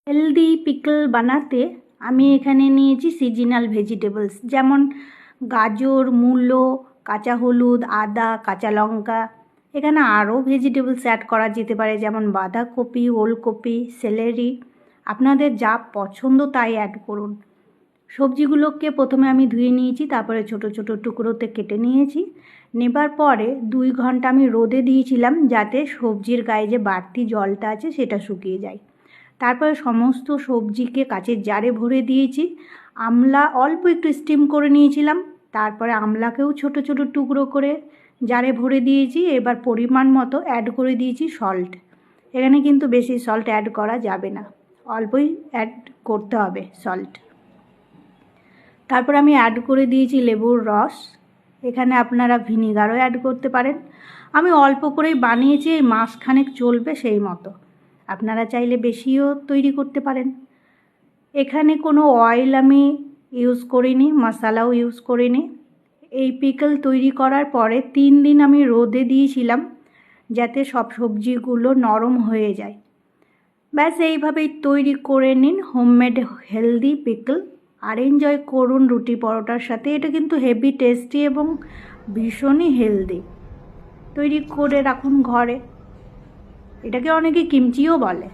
Healthy pickle বানাতে আমি এখানে নিয়েছি সিজনাল ভেজিটেবলস, যেমন গাজর, মূলো, কাঁচা হলুদ, আদা, কাঁচা লঙ্কা। এখানে আরও ভেজিটেবলস অ্যাড করা যেতে পারে, যেমন বাঁধাকপি, ওলকপি, সেলেরি। আপনাদের যা পছন্দ তাই অ্যাড করুন। সবজিগুলোকে প্রথমে আমি ধুয়ে নিয়েছি, তারপরে ছোট ছোট টুকরোতে কেটে নিয়েছি। নেবার পরে 2 ঘন্টা আমি রোদে দিয়েছিলাম, যাতে সবজির গায়ে যে বাড়তি জলটা আছে সেটা শুকিয়ে যায়। তারপরে সমস্ত সবজিকে কাচের জারে ভরে দিয়েছি। আমলা অল্প একটু স্টিম করে নিয়েছিলাম, তারপরে আমলাকেও ছোট ছোট টুকরো করে জারে ভরে দিয়েছি। এবার পরিমাণ মতো অ্যাড করে দিয়েছি সল্ট। এখানে কিন্তু বেশি সল্ট অ্যাড করা যাবে না, অল্পই অ্যাড করতে হবে সল্ট। তারপর আমি অ্যাড করে দিয়েছি লেবুর রস। এখানে আপনারা ভিনিগারও অ্যাড করতে পারেন। আমি অল্প করেই বানিয়েছি, এই মাসখানেক চলবে সেই মতো। আপনারা চাইলে বেশিও তৈরি করতে পারেন। এখানে কোনো অয়েল আমি ইউজ করিনি, মশলাও ইউজ করিনি। এই পিকল তৈরি করার পরে 3 দিন আমি রোদে দিয়েছিলাম, যাতে সব সবজিগুলো নরম হয়ে যায়। ব্যাস এইভাবেই তৈরি করে নিন হোমমেড হেলদি পিকল, আর এনজয় করুন রুটি পরোটার সাথে। এটা কিন্তু হেভি টেস্টি এবং ভীষণই হেলদি। তৈরি করে রাখুন ঘরে। এটাকে অনেকে কিমচিও বলে।